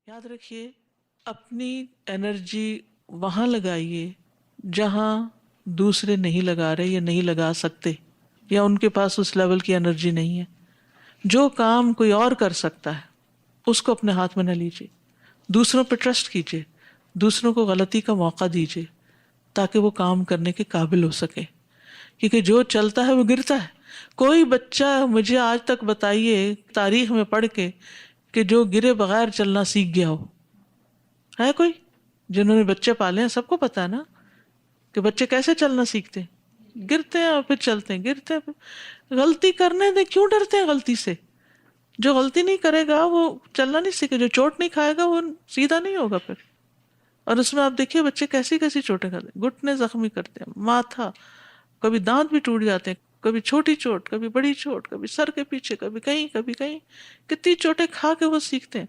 یاد رکھیے اپنی انرجی وہاں لگائیے جہاں دوسرے نہیں لگا رہے یا نہیں لگا سکتے یا ان کے پاس اس لیول کی انرجی نہیں ہے. جو کام کوئی اور کر سکتا ہے اس کو اپنے ہاتھ میں نہ لیجیے. دوسروں پہ ٹرسٹ کیجیے, دوسروں کو غلطی کا موقع دیجیے تاکہ وہ کام کرنے کے قابل ہو سکے, کیونکہ جو چلتا ہے وہ گرتا ہے. کوئی بچہ مجھے آج تک بتائیے تاریخ میں پڑھ کے کہ جو گرے بغیر چلنا سیکھ گیا ہو؟ ہے کوئی؟ جنہوں نے بچے پالے ہیں سب کو پتا ہے نا کہ بچے کیسے چلنا سیکھتے ہیں, گرتے ہیں اور پھر چلتے ہیں, گرتے ہیں پھر غلطی کرنے دیں. کیوں ڈرتے ہیں غلطی سے؟ جو غلطی نہیں کرے گا وہ چلنا نہیں سیکھے, جو چوٹ نہیں کھائے گا وہ سیدھا نہیں ہوگا پھر. اور اس میں آپ دیکھیے بچے کیسی کیسی چوٹیں کھاتے ہیں, گھٹنے زخمی کرتے ہیں, ماتھا, کبھی دانت بھی ٹوٹ جاتے ہیں, کبھی چھوٹی چوٹ, کبھی بڑی چوٹ, کبھی سر کے پیچھے, کبھی کہیں کبھی کہیں. کتنی چوٹیں کھا کے وہ سیکھتے ہیں.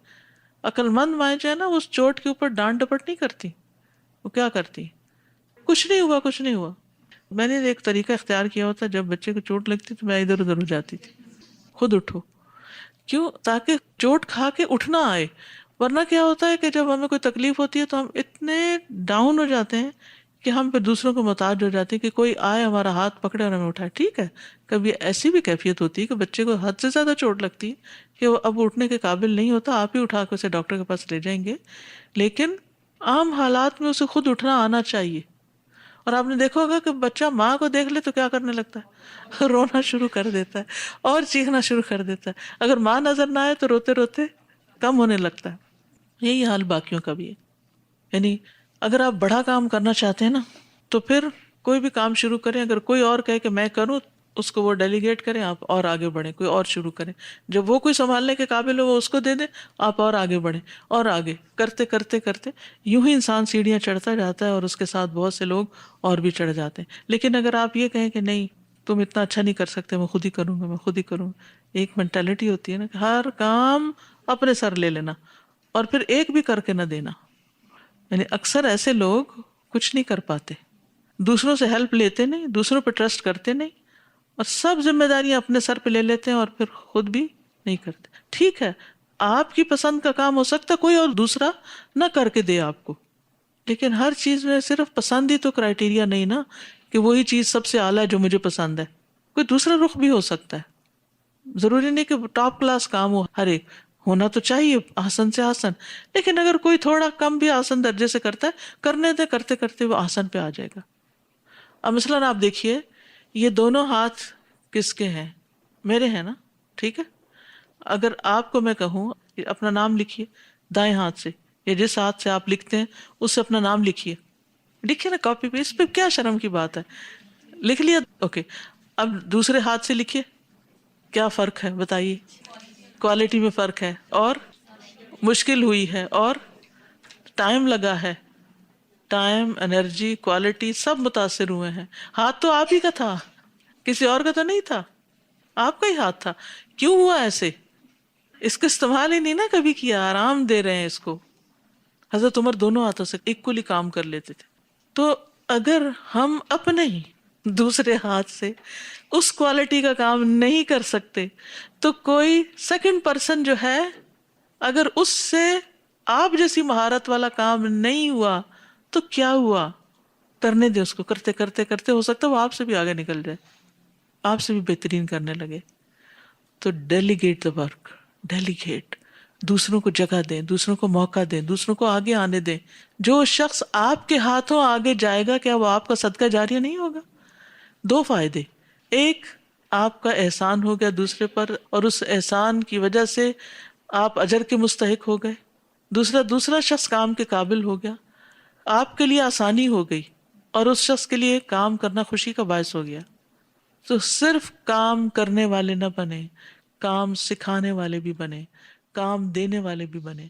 عقل مند مائیں جو ہے نا اس چوٹ کے اوپر ڈانٹ ڈپٹ نہیں کرتی, وہ کیا کرتی, کچھ نہیں ہوا کچھ نہیں ہوا. میں نے ایک طریقہ اختیار کیا ہوتا, جب بچے کو چوٹ لگتی تو میں ادھر ادھر ہو جاتی تھی, خود اٹھو. کیوں؟ تاکہ چوٹ کھا کے اٹھنا آئے. ورنہ کیا ہوتا ہے کہ جب ہمیں کوئی تکلیف ہوتی ہے تو ہم اتنے ڈاؤن ہو جاتے ہیں کہ ہم پھر دوسروں کو محتاج ہو جاتے ہیں کہ کوئی آئے ہمارا ہاتھ پکڑے اور ہمیں اٹھائے. ٹھیک ہے, کبھی ایسی بھی کیفیت ہوتی ہے کہ بچے کو حد سے زیادہ چوٹ لگتی ہے کہ وہ اب اٹھنے کے قابل نہیں ہوتا, آپ ہی اٹھا کے اسے ڈاکٹر کے پاس لے جائیں گے. لیکن عام حالات میں اسے خود اٹھنا آنا چاہیے. اور آپ نے دیکھا ہوگا کہ بچہ ماں کو دیکھ لے تو کیا کرنے لگتا ہے, رونا شروع کر دیتا ہے اور چیخنا شروع کر دیتا ہے. اگر ماں نظر نہ آئے تو روتے روتے کم ہونے لگتا ہے. یہی حال باقیوں کا بھی ہے. یعنی اگر آپ بڑا کام کرنا چاہتے ہیں نا تو پھر کوئی بھی کام شروع کریں, اگر کوئی اور کہے کہ میں کروں اس کو وہ ڈیلیگیٹ کریں, آپ اور آگے بڑھیں, کوئی اور شروع کریں. جب وہ کوئی سنبھالنے کے قابل ہو وہ اس کو دے دیں, آپ اور آگے بڑھیں اور آگے کرتے کرتے کرتے یوں ہی انسان سیڑھیاں چڑھتا جاتا ہے اور اس کے ساتھ بہت سے لوگ اور بھی چڑھ جاتے ہیں. لیکن اگر آپ یہ کہیں کہ نہیں تم اتنا اچھا نہیں کر سکتے, میں خود ہی کروں گا, میں خود ہی کروں گا, ایک مینٹالٹی ہوتی ہے نا کہ ہر کام اپنے سر لے لینا اور پھر ایک بھی کر کے نہ دینا. یعنی اکثر ایسے لوگ کچھ نہیں کر پاتے, دوسروں سے ہیلپ لیتے نہیں, دوسروں پہ ٹرسٹ کرتے نہیں, اور سب ذمہ داریاں اپنے سر پہ لے لیتے ہیں اور پھر خود بھی نہیں کرتے. ٹھیک ہے, آپ کی پسند کا کام ہو سکتا ہے کوئی اور دوسرا نہ کر کے دے آپ کو, لیکن ہر چیز میں صرف پسند ہی تو کرائیٹیریا نہیں نا کہ وہی چیز سب سے اعلیٰ جو مجھے پسند ہے. کوئی دوسرا رخ بھی ہو سکتا ہے. ضروری نہیں کہ ٹاپ کلاس کام ہو, ہر ایک ہونا تو چاہیے آسن سے آسن, لیکن اگر کوئی تھوڑا کم بھی آسن درجے سے کرتا ہے, کرنے دے, کرتے کرتے وہ آسن پہ آ جائے گا. اب مثلاً آپ دیکھیے یہ دونوں ہاتھ کس کے ہیں؟ میرے ہیں نا. ٹھیک ہے, اگر آپ کو میں کہوں اپنا نام لکھیے دائیں ہاتھ سے, یا جس ہاتھ سے آپ لکھتے ہیں اس سے اپنا نام لکھیے, لکھیے نا کاپی پہ, اس پہ کیا شرم کی بات ہے, لکھ لیا اوکے. اب دوسرے ہاتھ سے لکھیے, کیا فرق ہے بتائیے؟ کوالٹی میں فرق ہے, اور مشکل ہوئی ہے, اور ٹائم لگا ہے, ٹائم, انرجی, کوالٹی سب متاثر ہوئے ہیں. ہاتھ تو آپ ہی کا تھا, کسی اور کا تو نہیں تھا, آپ کا ہی ہاتھ تھا. کیوں ہوا ایسے؟ اس کا استعمال ہی نہیں نا کبھی کیا, آرام دے رہے ہیں اس کو. حضرت عمر دونوں ہاتھوں سے ایکولی کام کر لیتے تھے. تو اگر ہم اپنے ہی دوسرے ہاتھ سے اس کوالٹی کا کام نہیں کر سکتے تو کوئی سیکنڈ پرسن جو ہے اگر اس سے آپ جیسی مہارت والا کام نہیں ہوا تو کیا ہوا, کرنے دے اس کو, کرتے کرتے کرتے ہو سکتا ہے وہ آپ سے بھی آگے نکل جائے, آپ سے بھی بہترین کرنے لگے. تو ڈیلیگیٹ دا ورک, ڈیلیگیٹ, دوسروں کو جگہ دیں, دوسروں کو موقع دیں, دوسروں کو آگے آنے دیں. جو شخص آپ کے ہاتھوں آگے جائے گا کیا وہ آپ کا صدقہ جاریہ نہیں ہوگا؟ دو فائدے, ایک آپ کا احسان ہو گیا دوسرے پر اور اس احسان کی وجہ سے آپ اجر کے مستحق ہو گئے, دوسرا شخص کام کے قابل ہو گیا, آپ کے لیے آسانی ہو گئی, اور اس شخص کے لیے کام کرنا خوشی کا باعث ہو گیا. تو صرف کام کرنے والے نہ بنے, کام سکھانے والے بھی بنے, کام دینے والے بھی بنے.